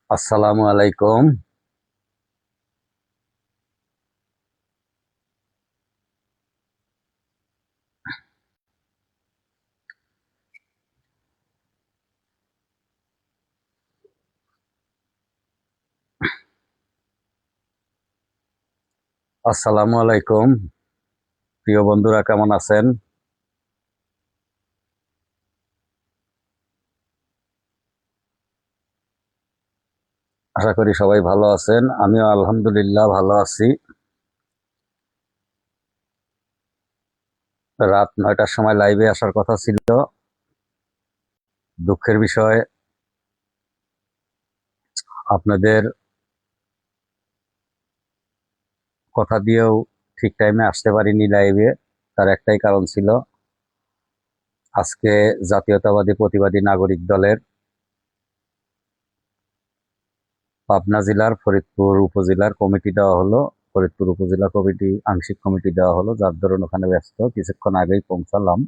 আসসালামু আলাইকুম। আসসালামু আলাইকুম, প্রিয় বন্ধুরা, কেমন আছেন? আশা করি সবাই ভালো আছেন। আমিও আলহামদুলিল্লাহ ভালো আছি। রাত 9টার সময় লাইভে আসার কথা ছিল। দুঃখের বিষয়, আপনাদের কথা দিয়েও ঠিক টাইমে আসতে পারিনি লাইভে। তার একটাই কারণ ছিল, আজকে জাতীয়তাবাদী প্রতিবাদী নাগরিক দলের পাবনা জেলার ফরিদপুর উপজেলার কমিটি দেওয়া হলো। ফরিদপুর উপজেলা কমিটি আংশিক কমিটি দেওয়া হলো, যার দরুন ওখানে ব্যস্ত। কিছুক্ষণ আগেই পৌঁছালাম।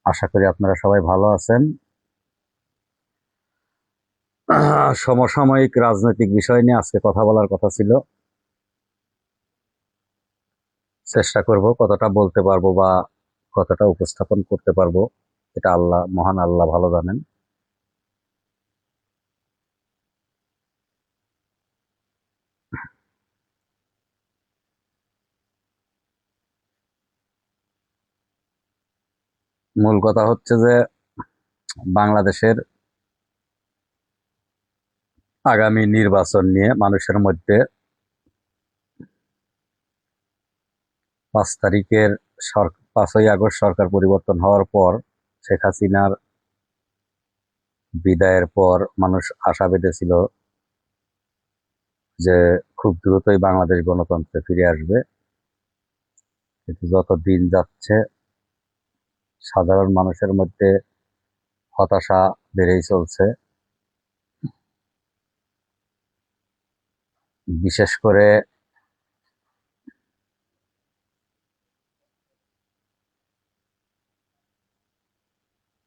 আশা করি আপনারা সবাই ভালো আছেন। সমসাময়িক রাজনৈতিক বিষয় নিয়ে আজকে কথা বলার কথা ছিল। চেষ্টা করব কতটা বলতে পারবো বা কতটা উপস্থাপন করতে পারবো, এটা আল্লাহ, মহান আল্লাহ ভালো জানেন। মূল কথা হচ্ছে যে বাংলাদেশের আগামী নির্বাচন নিয়ে মানুষের মধ্যে 5 তারিখের 5ই আগস্ট সরকার পরিবর্তন হওয়ার পর, শেখ হাসিনার বিদায়ের পর মানুষ আশা বেঁধেছিল যে খুব দ্রুতই বাংলাদেশ গণতন্ত্রে ফিরে আসবে। কিন্তু যত দিন যাচ্ছে সাধারণ মানুষের মধ্যে হতাশা বেড়েই চলছে। বিশেষ করে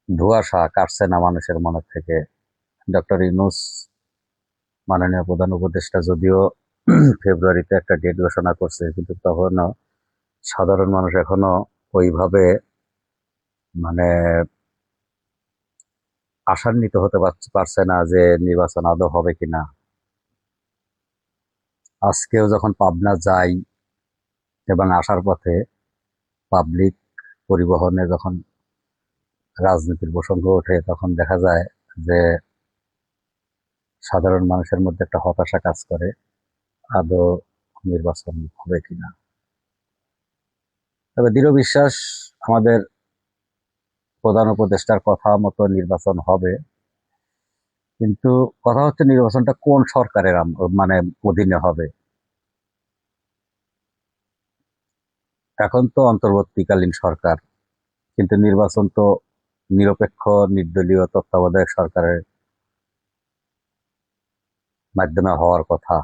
ধোঁয়াশা কাটছে না মানুষের মনের থেকে। ডক্টর ইউনূস মাননীয় প্রধান উপদেষ্টা যদিও ফেব্রুয়ারিতে একটা ডেট ঘোষণা করছে, কিন্তু তখনও সাধারণ মানুষ এখনো ওইভাবে মানে আশান্বিত হতে পারছে না যে নির্বাচন আদৌ হবে কিনা। আজকেও যখন পাবনা যাই এবং আসার পথে পাবলিক পরিবহনে যখন রাজনীতির প্রসঙ্গ ওঠে, তখন দেখা যায় যে সাধারণ মানুষের মধ্যে একটা হতাশা কাজ করে, আদৌ নির্বাচন হবে কিনা। তবে দৃঢ় বিশ্বাস, আমাদের প্রধান উপদেষ্টার কথা মতো নির্বাচন হবে। কিন্তু কথা হচ্ছে নির্বাচনটা কোন সরকারের মানে অধীনে হবে। এখন তো অন্তর্বর্তীকালীন সরকার, কিন্তু নির্বাচন তো নিরপেক্ষ নির্দলীয় তত্ত্বাবধায়ক সরকারের মাধ্যমে হওয়ার কথা।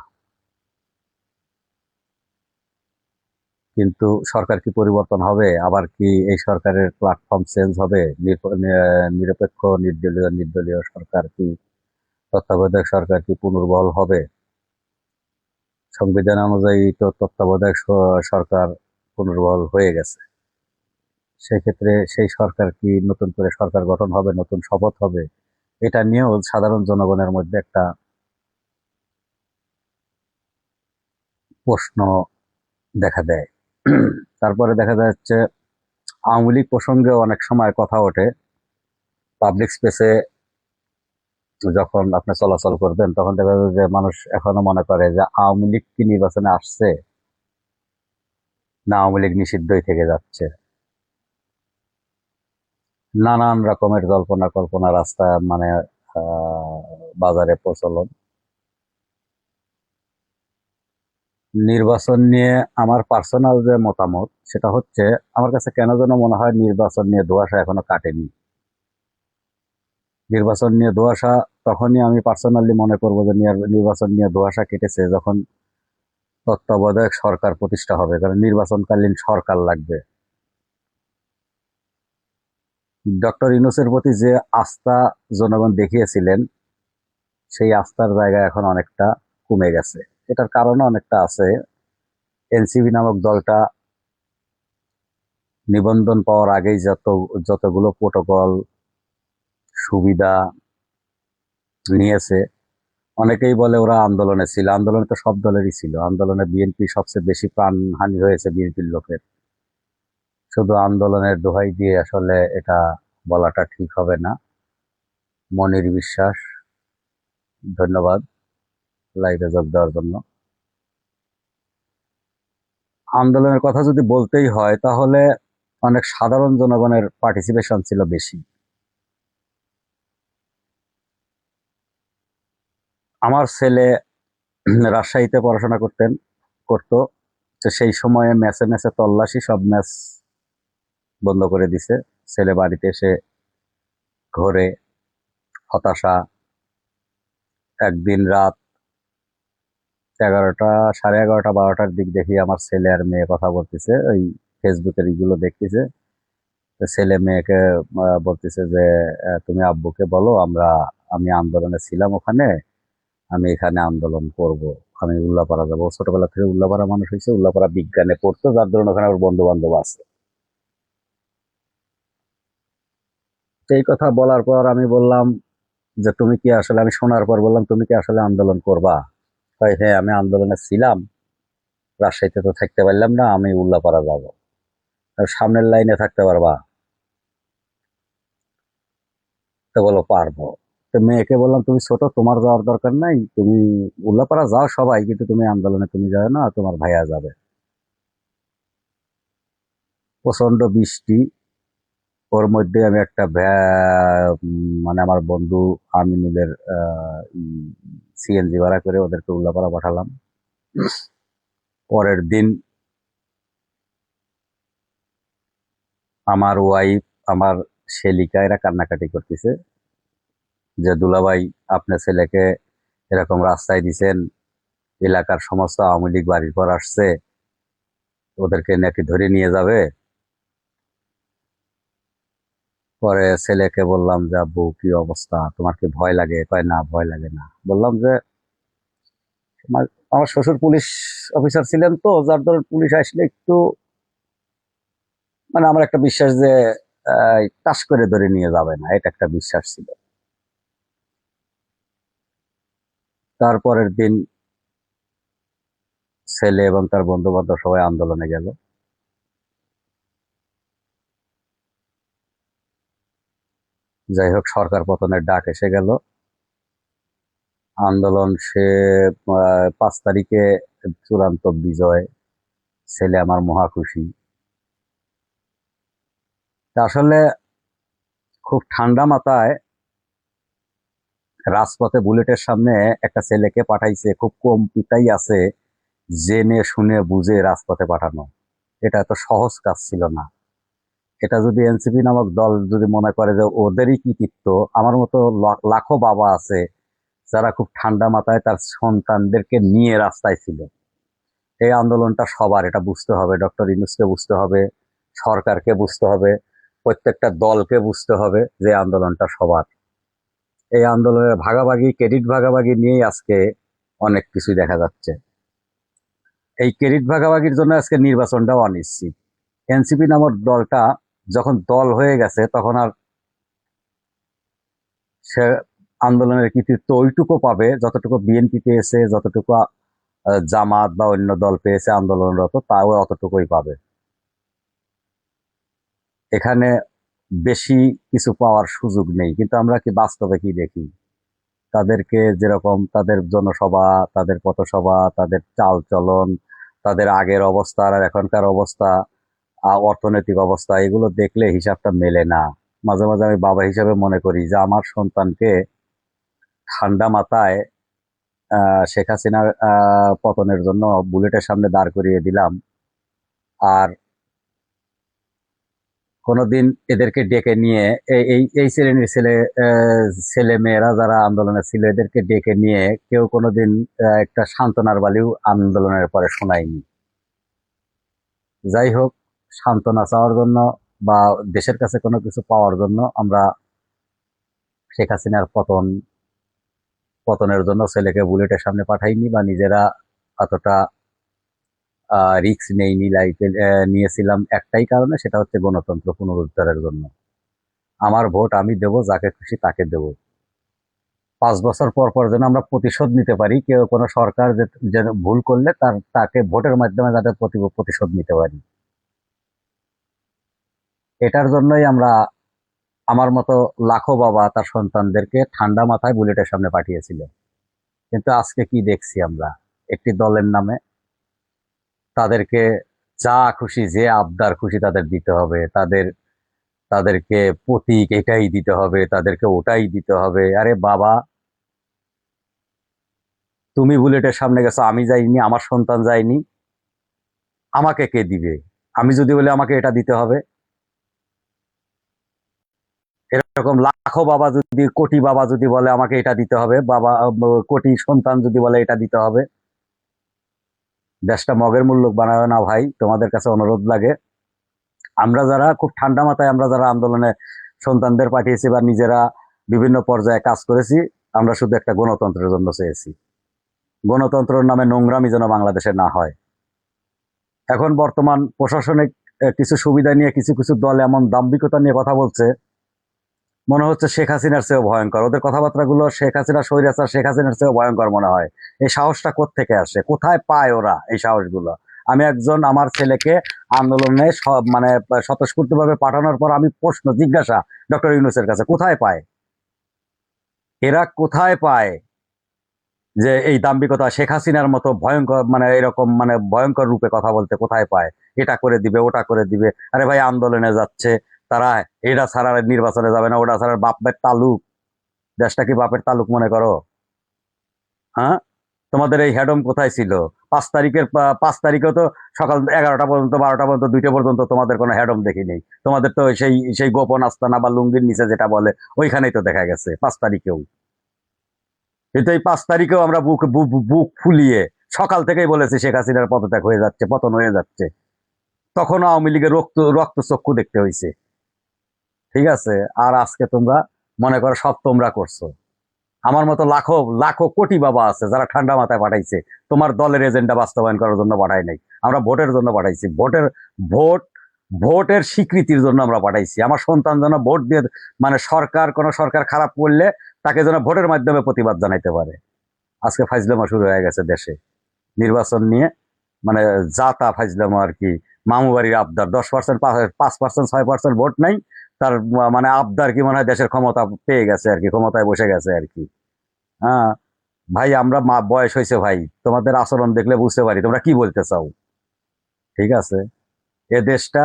কিন্তু সরকার কি পরিবর্তন হবে? আবার কি এই সরকারের প্ল্যাটফর্ম চেঞ্জ হবে? নিরপেক্ষ নির্দলীয় সরকার কি, তত্ত্বাবধায়ক সরকার কি পুনর্বহাল হবে? সংবিধান অনুযায়ী তো তত্ত্বাবধায়ক সরকার পুনর্বহাল হয়ে গেছে। সেক্ষেত্রে সেই সরকার কি নতুন করে সরকার গঠন হবে, নতুন শপথ হবে? এটা নিয়েও সাধারণ জনগণের মধ্যে একটা প্রশ্ন দেখা দেয়। তারপরে দেখা যাচ্ছে আওয়ামী লীগ প্রসঙ্গেও অনেক সময় কথা ওঠে। পাবলিক স্পেসে যখন আপনি চলাচল করবেন, তখন দেখা যাবে যে মানুষ এখনো মনে করে যে আওয়ামী লীগ কি নির্বাচনে আসছে, না আওয়ামী লীগ নিষিদ্ধই থেকে যাচ্ছে। নানান রকমের জল্পনা কল্পনা রাস্তা মানে বাজারে প্রচলন। নির্বাচন নিয়ে আমার পার্সোনাল যে মতামত, সেটা হচ্ছে, আমার কাছে কেন যেন মনে হয় নির্বাচন নিয়ে ধোঁয়াশা এখনো কাটেনি। নির্বাচন নিয়ে ধোঁয়াশা তখনই আমি পার্সোনালি মনে করবো যে নির্বাচন নিয়ে ধোঁয়াশা কেটেছে যখন তত্ত্বাবধায়ক সরকার প্রতিষ্ঠা হবে, কারণ নির্বাচনকালীন সরকার লাগবে। ডক্টর ইউনূসের প্রতি যে আস্থা জনগণ দেখিয়েছিলেন, সেই আস্থার জায়গা এখন অনেকটা কমে গেছে। এটার কারণে অনেকটা আছে। এনসিপি নামক দলটা নিবন্ধন পাওয়ার আগেই যতগুলো প্রোটোকল সুবিধা নিয়েছে, অনেকেই বলে ওরা আন্দোলনে ছিল। আন্দোলনে তো সব দলেরই ছিল। আন্দোলনে বিএনপি সবচেয়ে বেশি প্রাণহানি হয়েছে, বিএনপির লোকের। শুধু আন্দোলনের দোহাই দিয়ে আসলে এটা বলাটা ঠিক হবে না। মনির বিশ্বাস, ধন্যবাদ লাইভে যোগ দেওয়ার জন্য। আন্দোলনের কথা যদি বলতেই হয়, তাহলে অনেক সাধারণ জনগণের পার্টিসিপেশন ছিল বেশি। আমার ছেলে রাজশাহীতে পড়াশোনা করতো। তো সেই সময়ে ম্যাচে ম্যাচে তল্লাশি, সব ম্যাচ বন্ধ করে দিছে। ছেলে বাড়িতে এসে ঘরে হতাশা। একদিন রাত 11টা, সাড়ে 11টা 12টার দিক দেখি আমার ছেলে আর মেয়ে কথা বলতেছে, ওই ফেসবুকের এগুলো দেখতেছে। ছেলে মেয়েকে বলতেছে যে তুমি আব্বুকে বলো আমি আন্দোলনে ছিলাম ওখানে, আমি এখানে আন্দোলন করব, আমি উল্লাপাড়া যাবো। ছোটবেলা থেকে উল্লাপাড়া মানুষ হয়েছে, উল্লাপাড়া বিজ্ঞানে পড়তো, যার ধরুন ওখানে ওর বন্ধু বান্ধব আছে। এই কথা বলার পর আমি বললাম যে তুমি কি আসলে, আমি শোনার পর বললাম তুমি কি আসলে আন্দোলন করবা? হ্যাঁ, আমি আন্দোলনে ছিলাম, রাজশাহীতে তো থাকতে পারলাম না, আমি উল্লাপাড়া যাবো। সামনের লাইনে থাকতে পারবা? তো বলো পারবো। তো মেয়েকে বললাম তুমি ছোট, তোমার যাওয়ার দরকার নাই, তুমি উল্লাপাড়া যাও সবাই, কিন্তু তুমি আন্দোলনে তুমি যাও না, তোমার ভাইয়া যাবে। প্রচন্ড বৃষ্টি, ওর মধ্যে আমি একটা মানে আমার বন্ধু আমিনুলের সিএনজি ভাড়া করে ওদেরকে উল্লাপাড়া পাঠালাম। পরের দিন আমার ওয়াইফ, আমার শেলিকা এরা কান্নাকাটি করতেছে যে দুলাভাই, আপনার ছেলেকে এরকম রাস্তায় দিছেন, এলাকার সমস্ত আওয়ামী লীগ বাড়ির পর আসছে, ওদেরকে নাকি ধরে নিয়ে যাবে। পরে ছেলেকে বললাম যে আব্বু কি অবস্থা, তোমার কি ভয় লাগে? কয় না, ভয় লাগে না। বললাম যে আমার আমার শ্বশুর পুলিশ অফিসার ছিলেন, তো যার ধরুন পুলিশ আসলে একটু মানে আমার একটা বিশ্বাস যে টাস করে ধরে নিয়ে যাবে না, এটা একটা বিশ্বাস ছিল। তারপরের দিন ছেলে এবং তার বন্ধু বান্ধব সবাই আন্দোলনে গেল। যাই হোক, সরকার পতনের ডাক এসে গেল। আন্দোলন সে 5 তারিখে চূড়ান্ত বিজয়। ছেলে আমার মহা খুশি। তা আসলে খুব ঠান্ডা মাথায় রাজপথে বুলেটের সামনে একটা ছেলেকে পাঠাইছে, খুব কম পিতাই আছে জেনে শুনে বুঝে রাজপথে পাঠানো। এটা এত সহজ কাজ ছিল না। এটা যদি এনসিপি নামক দল যদি মনে করে যে ওদেরই কৃতিত্ব, আমার মতো লাখো বাবা আছে যারা খুব ঠান্ডা মাথায় তার সন্তানদেরকে নিয়ে রাস্তায় ছিল। এই আন্দোলনটা সবার, এটা বুঝতে হবে। ডক্টর ইউনূসকে বুঝতে হবে, সরকারকে বুঝতে হবে, প্রত্যেকটা দলকে বুঝতে হবে যে আন্দোলনটা সবার। এই আন্দোলনের ভাগাভাগি, ক্রেডিট ভাগাভাগি নিয়েই আজকে অনেক কিছুই দেখা যাচ্ছে। এই ক্রেডিট ভাগাভাগির জন্য আজকে নির্বাচনটাও অনিশ্চিত। এনসিপি নামক দলটা যখন দল হয়ে গেছে, তখন আর সে আন্দোলনের কৃতিত্ব ওইটুকু পাবে যতটুকু বিএনপি পেয়েছে, যতটুকু জামাত বা অন্য দল পেয়েছে আন্দোলনরত, তাও অতটুকুই পাবে। এখানে বেশি কিছু পাওয়ার সুযোগ নেই। কিন্তু আমরা কি বাস্তবে কি দেখি? তাদেরকে যেরকম তাদের জনসভা, তাদের পথসভা, তাদের চাল চলন, তাদের আগের অবস্থা আর এখনকার অবস্থা, অর্থনৈতিক অবস্থা, এগুলো দেখলে হিসাবটা মেলে না। মাঝে মাঝে আমি বাবা হিসাবে মনে করি যে আমার সন্তানকে ঠান্ডা মাথায় শেখ হাসিনার পতনের জন্য বুলেটের সামনে দাঁড় করিয়ে দিলাম, আর কোনোদিন এদেরকে ডেকে নিয়ে এই শ্রেণীর ছেলে মেয়েরা যারা আন্দোলনে ছিল, এদেরকে ডেকে নিয়ে কেউ কোনোদিন একটা সান্ত্বনার বালিও আন্দোলনের পরে শোনায়নি। যাই হোক, সান্ত্বনা চাওয়ার জন্য বা দেশের কাছে কোনো কিছু পাওয়ার জন্য আমরা শেখ হাসিনার পতনের জন্য ছেলেকে বুলেটের সামনে পাঠাইনি, বা নিজেরা অতটা রিস্ক নেইনি লাইফে। নিয়েছিলাম একটাই কারণে, সেটা হচ্ছে গণতন্ত্র পুনরুদ্ধারের জন্য। আমার ভোট আমি দেব, যাকে খুশি তাকে দেব। 5 বছর পর পর যেন আমরা প্রতিশোধ নিতে পারি, কেউ কোনো সরকার যেন ভুল করলে তাকে ভোটের মাধ্যমে যাতে প্রতিশোধ নিতে পারি। এটার জন্যই আমরা, আমার মতো লাখো বাবা তার সন্তানদেরকে ঠান্ডা মাথায় বুলেটের সামনে পাঠিয়েছিল। কিন্তু আজকে কি দেখছি আমরা, একটি দলের নামে তাদেরকে যা খুশি, যে আবদার খুশি তাদের দিতে হবে, তাদেরকে প্রতীক এটাই দিতে হবে, তাদেরকে ওটাই দিতে হবে। আরে বাবা, তুমি বুলেটের সামনে গেছো, আমি যাইনি, আমার সন্তান যায়নি, আমাকে কে দিবে? আমি যদি বলি আমাকে এটা দিতে হবে, এরকম লাখো বাবা যদি, কোটি বাবা যদি বলে আমাকে এটা দিতে হবে, বাবা কোটি সন্তান যদি বলে এটা দিতে হবে, দেশটা মগের মূল্য বানাবে না ভাই। তোমাদের কাছে অনুরোধ লাগে, আমরা যারা খুব ঠান্ডা মাথায়, আমরা যারা আন্দোলনে সন্তানদের পাঠিয়েছি বা নিজেরা বিভিন্ন পর্যায়ে কাজ করেছি, আমরা শুধু একটা গণতন্ত্রের জন্য চেয়েছি। গণতন্ত্রের নামে নোংরামি যেন বাংলাদেশে না হয়। এখন বর্তমান প্রশাসনিক কিছু সুবিধা নিয়ে কিছু কিছু দল এমন দাম্ভিকতা নিয়ে কথা বলছে, মনে হচ্ছে শেখ হাসিনার চেয়েও ভয়ঙ্কর। ওদের কথাবার্তাগুলো শেখ হাসিনা স্বৈরাচার, শেখ হাসিনার চেয়েও ভয়ঙ্কর মনে হয়। এই সাহসটা কোত্থেকে আসে, কোথায় পায় ওরা এই সাহসগুলো? আমি একজন, আমার ছেলেকে আন্দোলনে মানে স্বতঃস্ফূর্তভাবে পাঠানোর পর আমি প্রশ্ন জিজ্ঞাসা ডক্টর ইউনূসের কাছে, কোথায় পায় এরা, কোথায় পায় যে এই দাম্ভিকতা, শেখ হাসিনার মতো ভয়ঙ্কর, মানে এরকম মানে ভয়ঙ্কর রূপে কথা বলতে কোথায় পায়? এটা করে দিবে, ওটা করে দিবে। আরে ভাই, আন্দোলনে যাচ্ছে তারা, এটা ছাড়া নির্বাচনে যাবে না, ওটা ছাড়া বাপের তালুক। দেশটা কি বাপের তালুক মনে করো? হ্যাঁ, তোমাদের এই হেডম কোথায় ছিল? 5 তারিখেও তো সকাল 11টা পর্যন্ত, 12টা পর্যন্ত, 2টা পর্যন্ত তোমাদের কোনো হেডম দেখিনি। তোমাদের তো সেই সেই গোপন আস্তানা বা লুঙ্গির নিচে যেটা বলে, ওইখানেই তো দেখা গেছে 5 তারিখেও। কিন্তু এই 5 তারিখেও আমরা বুক বুক বুক ফুলিয়ে সকাল থেকেই বলেছি শেখ হাসিনার পদত্যাগ হয়ে যাচ্ছে, পতন হয়ে যাচ্ছে। তখনও আওয়ামী লীগের রক্ত রক্ত চক্ষু দেখতে হয়েছে। ঠিক আছে, আর আজকে তোমরা মনে করো সব তোমরা করছো। আমার মতো লাখো লাখো কোটি বাবা আছে যারা ঠান্ডা মাথায় পাঠাইছে, তোমার দলের এজেন্ডা বাস্তবায়ন করার জন্য পাঠাই নাই। আমরা ভোটের জন্য পাঠাইছি, ভোট ভোটের স্বীকৃতির জন্য আমরা পাঠাইছি। আমার সন্তান যেন ভোট দিয়ে, মানে কোন সরকার খারাপ করলে তাকে যেন ভোটের মাধ্যমে প্রতিবাদ জানাইতে পারে। আজকে ফাইজলামা শুরু হয়ে গেছে দেশে নির্বাচন নিয়ে, মানে যা তা ফাইজলামা আর কি। মামু বাড়ির আবদার, 10%, 5%, 6% ভোট নাই, তার মানে আবদার কি মনে হয় দেশের ক্ষমতা পেয়ে গেছে আর কি, ক্ষমতায় বসে গেছে আর কি। হ্যাঁ ভাই, আমরা বয়স হয়েছে ভাই, তোমাদের আচরণ দেখলে বুঝতে পারি তোমরা কি বলতে চাও। ঠিক আছে, এ দেশটা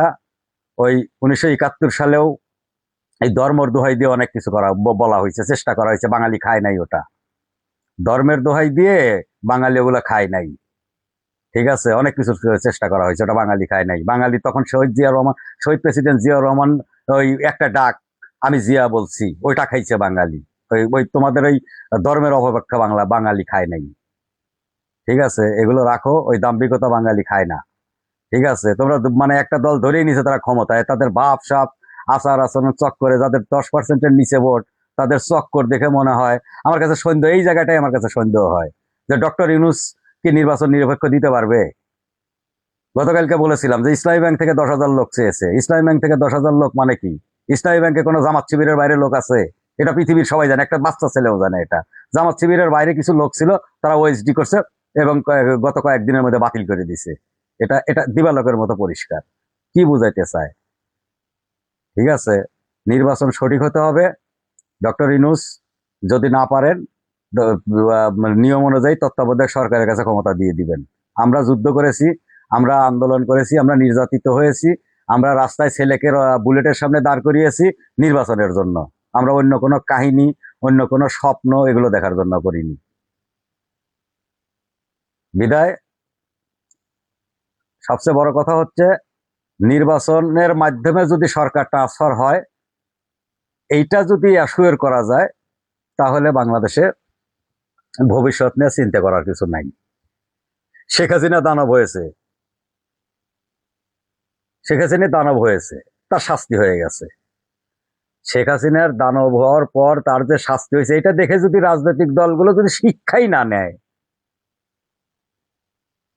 ওই 1971 সালেও এই ধর্মের দোহাই দিয়ে অনেক কিছু বলা হয়েছে, চেষ্টা করা হয়েছে, বাঙালি খায় নাই ওটা। ধর্মের দোহাই দিয়ে বাঙালি ওগুলো খায় নাই। ঠিক আছে, অনেক কিছু চেষ্টা করা হয়েছে, ওটা বাঙালি খায় নাই। বাঙালি তখন শহীদ প্রেসিডেন্ট জিয়া রহমান, ওই একটা ডাক, আমি জিয়া বলছি, ওইটা খাইছে বাঙালি। ওই ওই তোমাদের ওই ধর্মের অপব্যাখ্যা বাঙালি খায় নাই। ঠিক আছে, এগুলো রাখো, ওই দাম্ভিকতা বাঙালি খায় না। ঠিক আছে, তোমরা মানে একটা দল ধরেই নিছে তারা ক্ষমতায়, তাদের ভাব সাপ আচার আচরণ চক্করে, যাদের 10%-এর নিচে ভোট, তাদের চক্কর দেখে মনে হয়, আমার কাছে সন্দেহ, এই জায়গাটাই আমার কাছে সন্দেহ হয় যে ডক্টর ইউনূস কি নির্বাচন নিরপেক্ষ দিতে পারবে। গতকালকে বলেছিলাম যে ইসলামী ব্যাংক থেকে 10,000 লোক চেয়েছে। ইসলামী ব্যাংক থেকে 10,000 লোক মানে কি? ইসলামী ব্যাংকে কোনো জামাত শিবিরের বাইরে লোক আছে? এটা পৃথিবীর সবাই জানে, একটা বাচ্চা ছেলেও জানে এটা। জামাত শিবিরের বাইরে কিছু লোক ছিল, তারা ওএসডি করছে এবং গত কয়েকদিনের মধ্যে বাতিল করে দিছে। এটা এটা দিবালোকের মতো পরিষ্কার। কি বুঝাইতে চায়? ঠিক আছে, নির্বাচন সঠিক হতে হবে। ডক্টর ইউনূস যদি না পারেন, নিয়ম অনুযায়ী তত্ত্বাবধায়ক সরকারের কাছে ক্ষমতা দিয়ে দিবেন। আমরা যুদ্ধ করেছি, আমরা আন্দোলন করেছি, আমরা নির্যাতিত হয়েছি, আমরা রাস্তায় ছেলেকে বুলেটের সামনে দাঁড় করিয়েছি নির্বাচনের জন্য। আমরা অন্য কোনো কাহিনী, অন্য কোনো স্বপ্ন এগুলো দেখার জন্য করিনি। বিদায়, সবচেয়ে বড় কথা হচ্ছে, নির্বাচনের মাধ্যমে যদি সরকার ট্রান্সফার হয়, এইটা যদি অ্যাসুয়ার করা যায়, তাহলে বাংলাদেশে ভবিষ্যৎ নিয়ে চিন্তা করার কিছু নাই। শেখ হাসিনা দানব হয়েছে, শেখ হাসিনা দানব হয়েছে, তার শাস্তি হয়ে গেছে। শেখ হাসিনার দানব হওয়ার পর তার যে শাস্তি হয়েছে, এটা দেখে যদি রাজনৈতিক দলগুলো যদি শিক্ষাই না নেয়,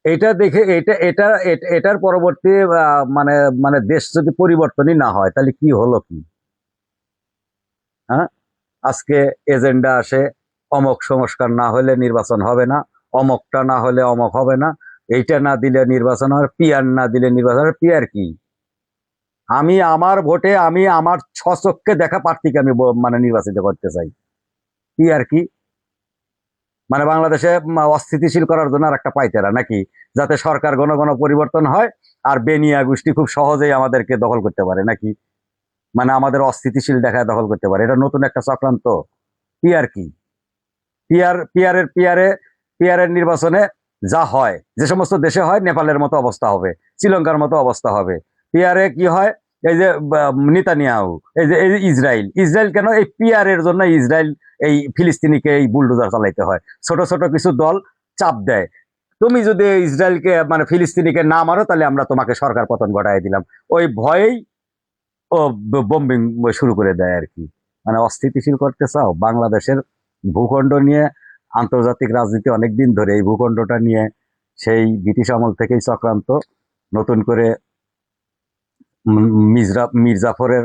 এটা দেখে এটার পরবর্তী মানে মানে দেশ যদি পরিবর্তনই না হয়, তাহলে কি হলো কি? হ্যাঁ, আজকে এজেন্ডা আসে, অমক সংস্কার না হলে নির্বাচন হবে না, অমকটা না হলে অমক হবে না, এইটা না দিলে নির্বাচন হবে, পিয়ার না দিলে নির্বাচন হবে। পিয়ার কি? আমি আমার ভোটে আমি আমার স্বচক্ষে দেখা প্রার্থীকে আমি মানে নির্বাচিত করতে চাই। পিয়ার কি? মানে বাংলাদেশে অস্থিতিশীল করার জন্য আর একটা পাইতেরা নাকি, যাতে সরকার ঘন ঘন পরিবর্তন হয় আর বেনিয়া গোষ্ঠী খুব সহজেই আমাদেরকে দখল করতে পারে নাকি, মানে আমাদের অস্থিতিশীল দেখায় দখল করতে পারে। এটা নতুন একটা চক্রান্ত। পিয়ার কি? পিয়ারের নির্বাচনে যা হয়, যে সমস্ত দেশে হয়, নেপালের মতো অবস্থা হবে, শ্রীলঙ্কার মতো অবস্থা হবে। পিয়ারে কি হয়? এই যে নেতানিয়াহু, এই যে ইসরায়েল কেন এই পিয়ারের জন্য ইসরায়েল এই ফিলিস্তিনিকে এই বুলডোজার চালাইতে হয়? ছোট ছোট কিছু দল চাপ দেয়, তুমি যদি ইসরায়েলকে মানে ফিলিস্তিনিকে না মারো তাহলে আমরা তোমাকে সরকার পতন ঘটাই দিলাম। ওই ভয়েই ও বোম্বিং শুরু করে দেয় আর কি। মানে অস্থিতিশীল করতে চাও বাংলাদেশের ভূখণ্ড নিয়ে? আন্তর্জাতিক রাজনীতি অনেকদিন ধরে এই ভূখণ্ডটা নিয়ে সেই ব্রিটিশ আমল থেকেই চক্রান্ত। নতুন করে মির্জাফরের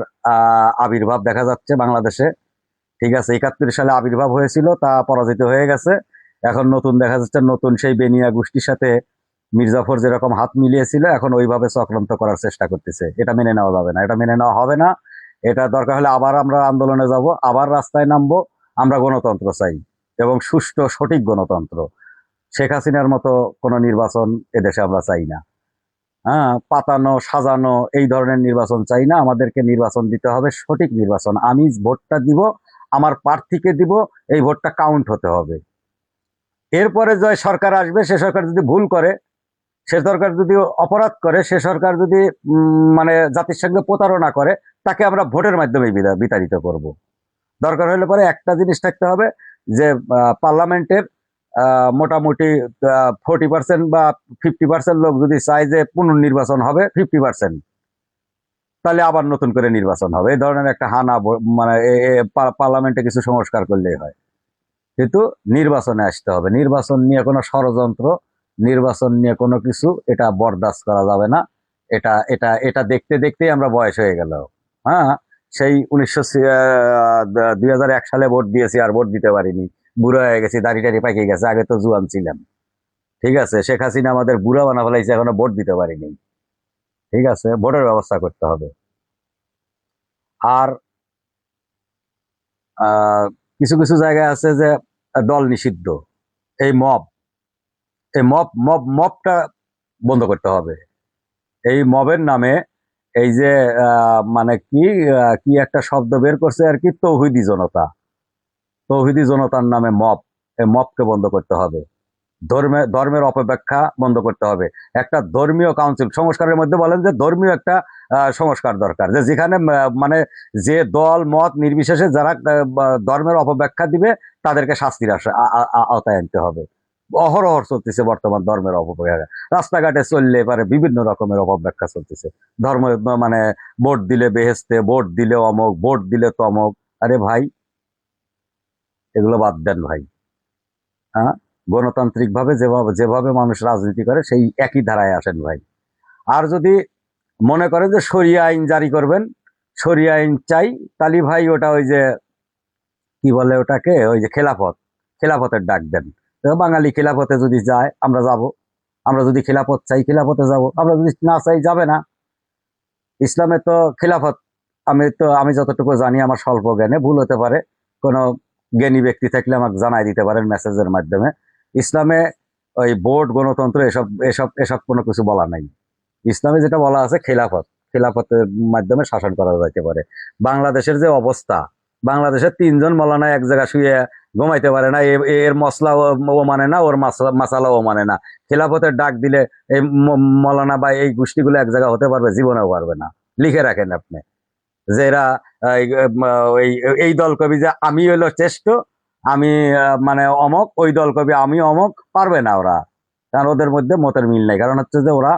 আবির্ভাব দেখা যাচ্ছে বাংলাদেশে। ঠিক আছে, 71 সালে আবির্ভাব হয়েছিল, তা পরাজিত হয়ে গেছে। এখন নতুন দেখা যাচ্ছে, নতুন সেই বেনিয়া গোষ্ঠীর সাথে মির্জাফর যেরকম হাত মিলিয়েছিল, এখন ওইভাবে চক্রান্ত করার চেষ্টা করতেছে। এটা মেনে নেওয়া যাবে না, এটা মেনে নেওয়া হবে না। এটা দরকার হলে আবার আমরা আন্দোলনে যাব, আবার রাস্তায় নামবো। আমরা গণতন্ত্র চাই, এবং সুষ্ঠু সঠিক গণতন্ত্র। শেখ হাসিনার মতো কোনো নির্বাচন এদেশে আমরা চাই না। হ্যাঁ, পাতানো সাজানো এই ধরনের নির্বাচন চাই না। আমাদেরকে নির্বাচন দিতে হবে, সঠিক নির্বাচন। আমি ভোটটা দিব, আমার প্রার্থীকে দিব, এই ভোটটা কাউন্ট হতে হবে। এরপরে যে সরকার আসবে, সে সরকার যদি ভুল করে, সে সরকার যদি অপরাধ করে, সে সরকার যদি মানে জাতির সঙ্গে প্রতারণা করে, তাকে আমরা ভোটের মাধ্যমে বিতাড়িত করব। দরকার হলে পরে একটা জিনিস থাকতে হবে, যে পার্লামেন্টের মোটামুটি 40% বা 50% লোক যদি চায় যে পুনর্নির্বাচন হবে 50%, তাহলে আবার নতুন করে নির্বাচন হবে। এই ধরনের একটা হানা মানে পার্লামেন্টে কিছু সংস্কার করলেই হয়। কিন্তু নির্বাচনে আসতে হবে। নির্বাচন নিয়ে কোনো ষড়যন্ত্র, নির্বাচন নিয়ে কোনো কিছু, এটা বরদাস্ত করা যাবে না। এটা এটা এটা দেখতে দেখতেই আমরা বয়স হয়ে গেল। হ্যাঁ, সেই 2001 সালে ভোট দিয়েছি, আর ভোট দিতে পারিনি, বুড়ো হয়ে গেছি, দাড়ি টাড়ি পাকিয়ে গেছে। আগে তো জুয়ান ছিলাম। ঠিক আছে, শেখ হাসিনা আমাদের বুড়া বানা ফেলাইছে, এখনো ভোট দিতে পারিনি। ঠিক আছে, ভোটের ব্যবস্থা করতে হবে। আর আহ কিছু কিছু জায়গায় আছে যে দল নিষিদ্ধ, এই মব, এই মবটা বন্ধ করতে হবে। এই মবের নামে এই যে মানে কি কি একটা শব্দ বের করছে আর কি, তৌহিদি জনতা। তৌহিদি জনতার নামে মব, এই মবকে বন্ধ করতে হবে। ধর্মের অপব্যাখ্যা বন্ধ করতে হবে। একটা ধর্মীয় কাউন্সিল সংস্কারের মধ্যে বলেন যে ধর্মীয় একটা সংস্কার দরকার, যে যেখানে মানে যে দল মত নির্বিশেষে যারা ধর্মের অপব্যাখ্যা দিবে, তাদেরকে শাস্তির আওতায় আনতে হবে। অহরহ চলতেছে বর্তমান ধর্মের অপব্যাখ্যা। রাস্তাঘাটে চললে পারে বিভিন্ন রকমের অপব্যাখ্যা চলতেছে। ধর্ম মানে ভোট দিলে বেহেস্তে, ভোট দিলে অমক, ভোট দিলে তমক। আরে ভাই, এগুলো বাদ দেন ভাই। হ্যাঁ, গণতান্ত্রিক ভাবে যেভাবে যেভাবে মানুষ রাজনীতি করে সেই একই ধারায় আসেন ভাই। আর যদি মনে করেন যে শরিয়া আইন জারি করবেন, শরিয়া আইন চাই, তালি ভাই ওটা ওই যে কি বলে ওটাকে, ওই যে খেলাফত, খেলাফতের ডাক দেন। বাঙালি খেলাফতে যদি যায় আমরা যাব, আমরা যদি খেলাফত চাই খেলাফতে যাব, আমরা যদি না চাই যাবে না। ইসলামে তো খেলাফত, আমি যতটুকু জানি, আমার স্বল্প জ্ঞানে ভুল হতে পারে, কোনো জ্ঞানী ব্যক্তি থাকলে আমাকে জানাই দিতে পারেন মেসেজের মাধ্যমে। ইসলামে ওই ভোট, গণতন্ত্র এসব এসব এসব কোনো কিছু বলা নাই। ইসলামে যেটা বলা আছে খেলাফত, খেলাফতের মাধ্যমে শাসন করা যাইতে পারে। বাংলাদেশের যে অবস্থা, বাংলাদেশের 3জন মৌলানা এক জায়গা শুয়ে ঘুমাইতে পারে না, এর মশলা ও মানে না, ওর মাসালা ও মানে না। খেলাফতের ডাক দিলে এই মৌলানা বা এই গোষ্ঠীগুলো এক জায়গা হতে পারবে? জীবনেও পারবে না। লিখে রাখেন আপনি, যে এরা এই দল কবি যে আমি হইলো শ্রেষ্ঠ, আমি মানে অমক, ওই দল কবি আমি অমক, পারবে না ওরা। কারণ ওদের মধ্যে মতের মিল নাই। কারণ হচ্ছে যে ওরা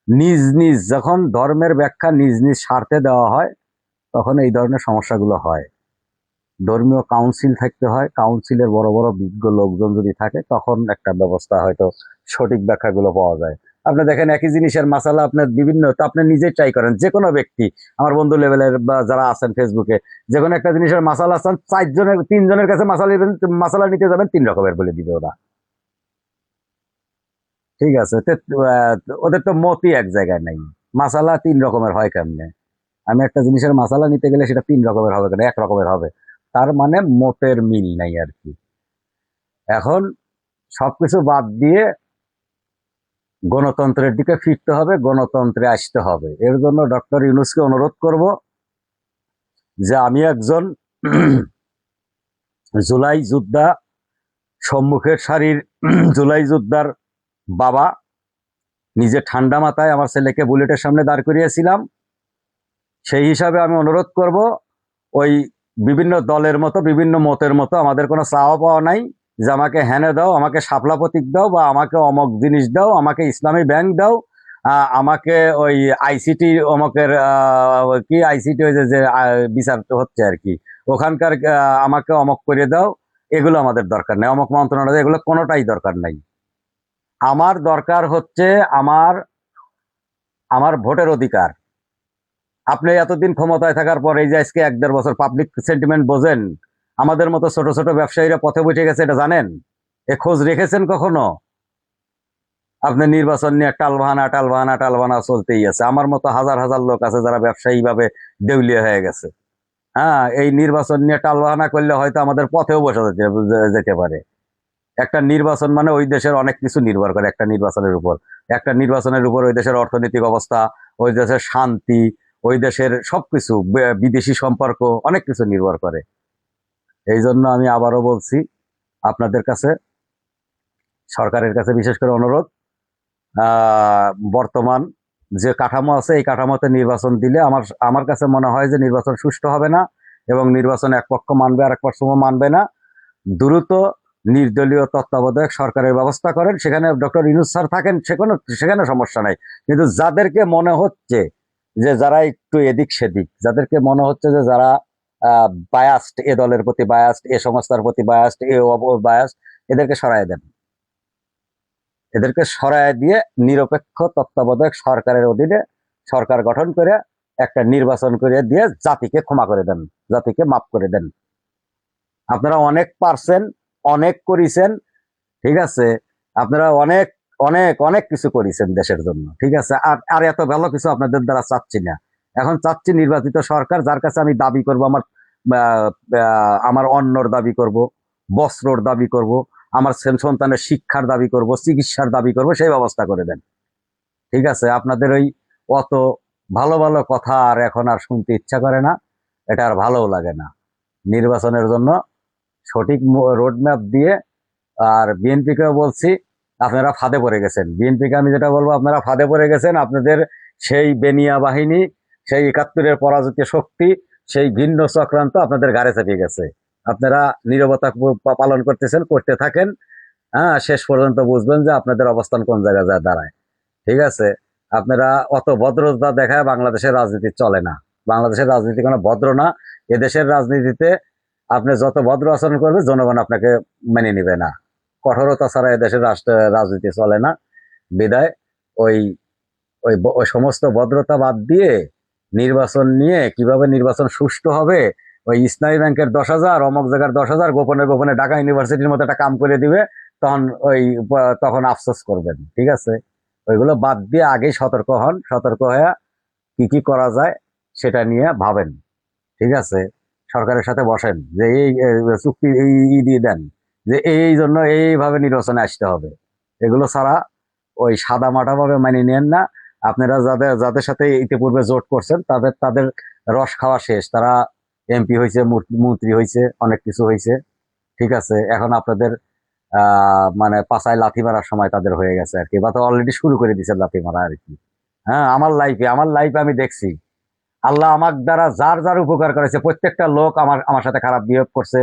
নিজ নিজ যখন ধর্মের ব্যাখ্যা নিজ নিজ স্বার্থে দেওয়া হয় তখন এই ধরনের সমস্যাগুলো হয়। ধর্মীয় কাউন্সিল থাকতে হয়, কাউন্সিলের বড় বড় বিজ্ঞ লোকজন যদি থাকে তখন একটা ব্যবস্থা হয়তো সঠিক ব্যাখ্যাগুলো পাওয়া যায়। আপনি দেখেন একই জিনিসের মাসালা আপনার বিভিন্ন, তো আপনি নিজেই ট্রাই করেন, যে কোনো ব্যক্তি, আমার বন্ধু লেভেলের বা যারা আছেন ফেসবুকে, যে কোনো একটা জিনিসের মাসালা আছেন, 4 জনের 3 জনের কাছে মাসালা নিতে যাবেন 3 রকমের বলে দিবে ওরা। ঠিক আছে, ওদের তো মতই এক জায়গায় নাই। মাসালা 3 রকমের হয় কেমনে? আমি একটা জিনিসের মাসালা নিতে গেলে সেটা 3 রকমের হবে কেন, 1 রকমের হবে? তার মানে মতের মিল নাই আর কি। এখন সবকিছু বাদ দিয়ে গণতন্ত্রের দিকে ফিরতে হবে, গণতন্ত্রে আসতে হবে। এর জন্য ডক্টর ইউনূসকে অনুরোধ করব যে আমি একজন জুলাই যোদ্ধা, সম্মুখের সারির জুলাই যোদ্ধার বাবা, নিজে ঠান্ডা মাথায় আমার ছেলেকে বুলেটের সামনে দাঁড় করিয়েছিলাম। সেই হিসাবে আমি অনুরোধ করব, ওই বিভিন্ন দলের মতো বিভিন্ন মতের মতো আমাদের কোনো চাওয়া পাওয়া নাই যে আমাকে হ্যানে দাও, আমাকে শাপলা প্রতীক দাও, বা আমাকে অমক জিনিস দাও, আমাকে ইসলামী ব্যাংক দাও, আমাকে ওই আইসিটি অমকের কি আইসিটি হয়েছে যে বিচার হচ্ছে আর কি, ওখানকার আমাকে অমক করে দাও। এগুলো আমাদের দরকার নেই, অমক মন্ত্রণালয়, এগুলো কোনোটাই দরকার নাই। আমার দরকার হচ্ছে আমার আমার ভোটের অধিকার। আপনি এতদিন ক্ষমতায় থাকার পর এই যে আজকে 1-1.5 বছর পাবলিক সেন্টিমেন্ট বোঝেন, আমাদের মতো ছোট ছোট ব্যবসায়ীরা পথে বসে গেছে, এটা জানেন? এ খোঁজ রেখেছেন কখনো? আপনি নির্বাচন নিয়ে টালবাহানা টালবাহানা টালবাহানা চলতেই আছে। আমার মতো হাজার হাজার লোক আছে যারা ব্যবসায়ী ভাবে দেউলিয়া হয়ে গেছে। হ্যাঁ, এই নির্বাচন নিয়ে টালবাহানা করলে হয়তো আমাদের পথেও বসে যেতে পারে। একটা নির্বাচন মানে ওই দেশের অনেক কিছু নির্ভর করে একটা নির্বাচনের উপর। একটা নির্বাচনের উপর ওই দেশের অর্থনৈতিক অবস্থা, ওই দেশের শান্তি, ওই দেশের সবকিছু, বিদেশি সম্পর্ক, অনেক কিছু নির্ভর করে। এই জন্য আমি আবারও বলছি আপনাদের কাছে, সরকারের কাছে বিশেষ করে অনুরোধ, বর্তমান যে কাঠামো আছে এই কাঠামোতে নির্বাচন দিলে আমার আমার কাছে মনে হয় যে নির্বাচন সুষ্ঠু হবে না, এবং নির্বাচন এক পক্ষ মানবে আর এক পক্ষ মানবে না। দ্রুত নির্দলীয় তত্ত্বাবধায়ক সরকারের ব্যবস্থা করেন, সেখানে ডক্টর ইউনূস স্যার থাকেন, সেখানে সমস্যা নাই। কিন্তু যাদেরকে মনে হচ্ছে যে যারা একটু এদিক সেদিক, যাদেরকে মনে হচ্ছে যে যারা বায়াসড, এ দলের প্রতি বায়াসড, এ সংস্থার প্রতি বায়াসড, এ বায়াসড, এদেরকে সরায় দেন। এদেরকে সরায় দিয়ে নিরপেক্ষ তত্ত্বাবধায়ক সরকারের অধীনে সরকার গঠন করে একটা নির্বাচন করে দিয়ে জাতিকে ক্ষমা করে দেন, জাতিকে মাফ করে দেন। আপনারা অনেক পারছেন, অনেক করেছেন, ঠিক আছে, আপনারা অনেক অনেক অনেক কিছু করেছেন দেশের জন্য, ঠিক আছে। আর আর এত ভালো কিছু আপনাদের দ্বারা চাচ্ছি না। এখন চাচ্ছি নির্বাচিত সরকার, যার কাছে আমি দাবি করব, আমার অন্নর দাবি করব, বস্ত্রর দাবি করব, আমার সন্তানের শিক্ষার দাবি করব, চিকিৎসার দাবি করব, সেই ব্যবস্থা করে দেন। ঠিক আছে, আপনাদের ওই অত ভালো ভালো কথা আর এখন আর শুনতে ইচ্ছা করে না, এটা আর ভালোও লাগে না। নির্বাচনের জন্য সঠিক রোডম্যাপ দিয়ে, আর বিএনপিকেও বলছি আপনারা ফাঁদে পড়ে গেছেন। বিএনপিকে আমি যেটা বলবো, আপনারা ফাঁদে পড়ে গেছেন। আপনাদের সেই বেনিয়া বাহিনী, সেই 71-এর পরাজিত শক্তি, সেই ভিন্ন চক্রান্ত আপনাদের ঘাড়ে চেপে গেছে। আপনারা নীরবতা পালন করতেছেন, করতে থাকেন। হ্যাঁ, শেষ পর্যন্ত বুঝবেন যে আপনাদের অবস্থান কোন জায়গায় যায় দাঁড়ায়। ঠিক আছে, আপনারা অত ভদ্রতা দেখায় বাংলাদেশের রাজনীতি চলে না। বাংলাদেশের রাজনীতি কোনো ভদ্র না। এদেশের রাজনীতিতে আপনি যত ভদ্র আচরণ করবে জনগণ আপনাকে মেনে নিবে না। কঠোরতা ছাড়া এদেশের রাজনীতি চলে না। বিদায় ওই ওই ওই সমস্ত ভদ্রতা বাদ দিয়ে নির্বাচন নিয়ে, কিভাবে নির্বাচন সুষ্ঠু হবে, ওই ইসলামী ব্যাংকের 10,000, অমুক জায়গার 10,000 গোপনে গোপনে ঢাকা ইউনিভার্সিটির মতো একটা কাম করে দিবে, তখন তখন আফসোস করবেন। ঠিক আছে, ওইগুলো বাদ দিয়ে আগেই সতর্ক হন, সতর্ক হয়ে কি কি করা যায় সেটা নিয়ে ভাবেন। ঠিক আছে, সরকারের সাথে বসেন যে এই চুক্তি দিয়ে দেন যে এই জন্য এইভাবে নির্বাচনে আসতে হবে। এগুলো ছাড়া ওই সাদা মাটা ভাবে মানে নেন না। আপনারা যাদের যাদের সাথে ইতিপূর্বে জোট করছেন তাদের তাদের রস খাওয়া শেষ। তারা এমপি হয়েছে, মন্ত্রী হয়েছে, অনেক কিছু হয়েছে। ঠিক আছে, এখন আপনাদের মানে পাছায় লাথি মারার সময় তাদের হয়ে গেছে আর কি, বা তো অলরেডি শুরু করে দিয়েছে লাথি মারা আর কি। হ্যাঁ, আমার লাইফে আমি দেখছি আল্লাহ আমার দ্বারা যার যার উপকার করেছে, প্রত্যেকটা লোক আমার আমার সাথে খারাপ বিহেভ করছে,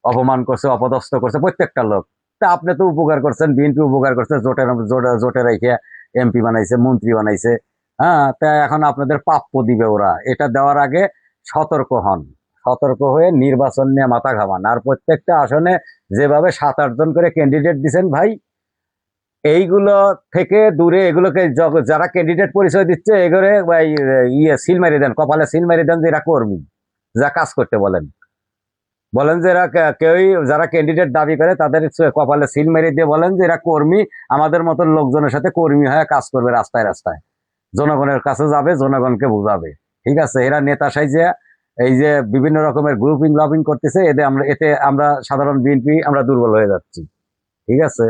অপমান করছে, অপদস্থ করছে, প্রত্যেকটা লোক। তা আপনি তো উপকার করছেন, বিএনপি উপকার করছে, জোটে রেখে এমপি বানাইছে, মন্ত্রী বানাইছে। হ্যাঁ, তা এখন আপনাদের প্রাপ্য দিবে ওরা। এটা দেওয়ার আগে সতর্ক হন, সতর্ক হয়ে নির্বাচন নিয়ে মাথা ঘামান। আর প্রত্যেকটা আসনে যেভাবে 7-8 জন করে ক্যান্ডিডেট দিচ্ছেন ভাই, এইগুলো থেকে দূরে, এগুলোকে যারা ক্যান্ডিডেট পরিচয় দিচ্ছে এগুলো সিল মারি দেন, কপালে সিল মারি দেন যে এরা কর্মী, যা কাজ করতে বলেন। বলেন যে এরা কেউই, যারা ক্যান্ডিডেট দাবি করে তাদের কপালে সিল মেরে দিয়ে বলেন যে এরা কর্মী, আমাদের মতন লোকজনের সাথে কর্মী হয়ে কাজ করবে, রাস্তায় রাস্তায় জনগণের কাছে যাবে, জনগণকে বুঝাবে। ঠিক আছে, এরা নেতা সাইজে এই যে বিভিন্ন রকমের গ্রুপিং লবিং করতেছে, এতে আমরা সাধারণ বিএনপি আমরা দুর্বল হয়ে যাচ্ছি। ঠিক আছে,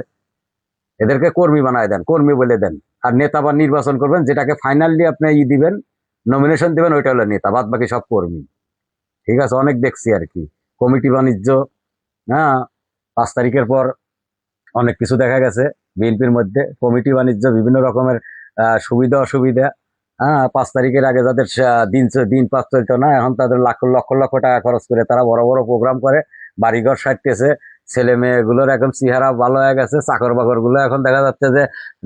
এদেরকে কর্মী বানায় দেন, কর্মী বলে দেন। আর নেতা বা নির্বাচন করবেন, যেটাকে ফাইনালি আপনি দিবেন, নমিনেশন দিবেন, ওইটা হলো নেতা, বাদ বাকি সব কর্মী। ঠিক আছে, অনেক দেখছি আর কি কমিটি বাণিজ্য। হ্যাঁ, 5 তারিখের পর অনেক কিছু দেখা গেছে বিএনপির মধ্যে, কমিটি বাণিজ্য, বিভিন্ন রকমের সুবিধা অসুবিধা। হ্যাঁ, 5 তারিখের আগে যাদের দিন পাস চলতো না, এখন তাদের লক্ষ লক্ষ লক্ষ টাকা খরচ করে তারা বড় বড় প্রোগ্রাম করে, বাড়িঘর সাজতেছে, ছেলে মেয়েগুলোর এখন চেহারা ভালো হয়ে গেছে, চাকর বাকর গুলো এখন দেখা যাচ্ছে যে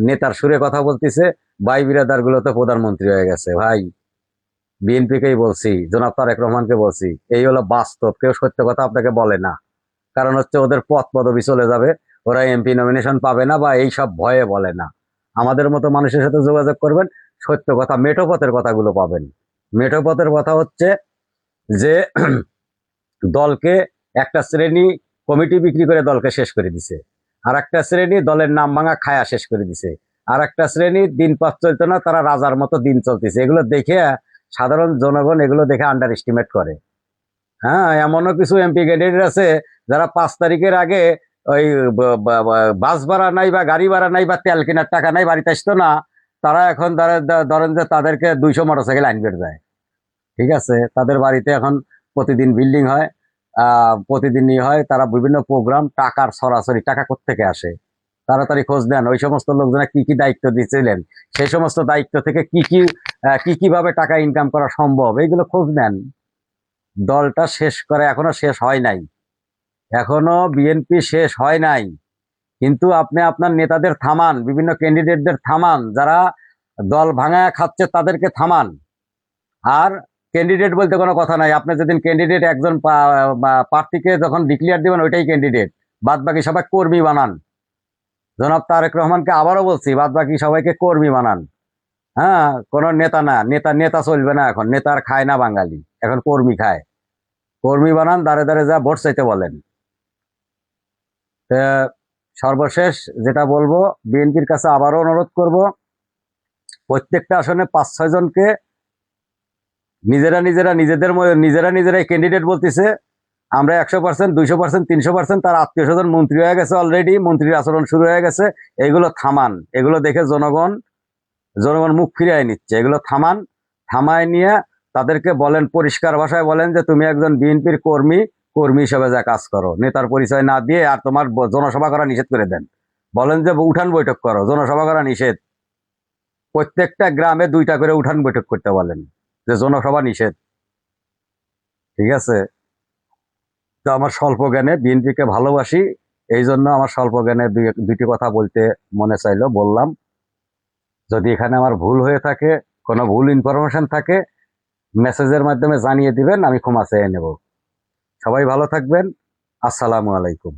নেতার সুরে কথা বলতেছে, ভাই বিরাদার গুলো তো প্রধানমন্ত্রী হয়ে গেছে। ভাই, বিএনপিকেই বলছি, জনাব তারেক রহমানকে বলছি, এই হলো বাস্তব। কেউ সত্য কথা আপনাকে বলে না, কারণ হচ্ছে ওদের পদ পদবি চলে যাবে, ওরা এমপি নমিনেশন পাবে না, বা এই সব ভয়ে বলে না। আমাদের মতো মানুষের সাথে যোগাযোগ করবেন, সত্য কথা, মেঠো পথের কথাগুলো পাবেন। মেঠো পথের কথা হচ্ছে যে দলকে একটা শ্রেণী কমিটি বিক্রি করে দলকে শেষ করে দিছে, আর একটা শ্রেণী দলের নাম ভাঙা খায়া শেষ করে দিছে, আর একটা শ্রেণী দিন পাস চলতো না, তারা রাজার মতো দিন চলতেছে। এগুলো দেখে সাধারণ জনগণ এগুলো দেখে আন্ডার এস্টিমেট করে। হ্যাঁ, এমনও কিছু এমপি ক্যান্ডিডেট আছে যারা 5 তারিখের আগে ওই বাস ভাড়া নাই বা গাড়ি ভাড়া নাই বা তেল কেনার টাকা নাই, বাড়িতে আসতো না, তারা এখন ধরেন যে তাদেরকে 200 মোটরসাইকেল আইন বের যায়। ঠিক আছে, তাদের বাড়িতে এখন প্রতিদিন বিল্ডিং হয়, প্রতিদিনই হয়, তারা বিভিন্ন প্রোগ্রাম, টাকার সরাসরি টাকা কোত্থেকে আসে, তাড়াতাড়ি খোঁজ নেন ওই সমস্ত লোকজনে কি কি দায়িত্ব দিয়েছিলেন, সেই সমস্ত দায়িত্ব থেকে কিভাবে টাকা ইনকাম করা সম্ভব, এইগুলো খোঁজ নেন। দলটা শেষ করে এখনো শেষ হয় নাই, এখনো বিএনপি শেষ হয় নাই। কিন্তু আপনি আপনার নেতাদের থামান, বিভিন্ন ক্যান্ডিডেটদের থামান, যারা দল ভাঙায় খাচ্ছে তাদেরকে থামান। আর ক্যান্ডিডেট বলতে কোনো কথা নাই, আপনি যেদিন ক্যান্ডিডেট একজন প্রার্থীকে যখন ডিক্লেয়ার দিবেন ওইটাই ক্যান্ডিডেট, বাদ বাকি সবাই কর্মী বানান। জনাব তারেক রহমানকে আবারও বলছি, বাদ বাকি সবাইকে কর্মী বানান। হ্যাঁ, কোনো নেতা না, নেতা নেতা চলবে না, এখন নেতার খায় না বাঙালি, এখন কর্মী খায়। কর্মী বানান, দাঁড়ে দাঁড়ে যা ভোট চাইতে বলেন। সর্বশেষ যেটা বলবো, বিএনপির কাছে আবারও অনুরোধ করব, প্রত্যেকটা আসনে 5-6 জনকে নিজেরাই ক্যান্ডিডেট বলতেছে, আমরা 100%, 200%, 300%, তার আত্মীয় স্বজন মন্ত্রী হয়ে গেছে অলরেডি, মন্ত্রীর আচরণ শুরু হয়ে গেছে। এগুলো থামান, এগুলো দেখে জনগণ মুখ ফিরিয়ে নিচ্ছে, এগুলো থামান। থামায় নিয়ে তাদেরকে বলেন, পরিষ্কার ভাষায় বলেন যে তুমি একজন বিএনপির কর্মী, কর্মী হিসেবে যা কাজ করো, নেতার পরিচয় না দিয়ে। আর তোমার জনসভা করা নিষেধ করে দেন, বলেন যে উঠান বৈঠক করো, জনসভা করা নিষেধ। প্রত্যেকটা গ্রামে 2টা করে উঠান বৈঠক করতে বলেন, যে জনসভা নিষেধ। ঠিক আছে, তো আমার স্বল্প জ্ঞানে, বিএনপিকে ভালোবাসি, এই জন্য আমার স্বল্প জ্ঞানে দুইটি কথা বলতে মনে চাইলো, বললাম। যদি এখানে আমার ভুল হয়ে থাকে, কোনো ভুল ইনফরমেশন থাকে, মেসেজের মাধ্যমে জানিয়ে দিবেন, আমি ক্ষমা চেয়ে নেব। সবাই ভালো থাকবেন। আসসালামু আলাইকুম।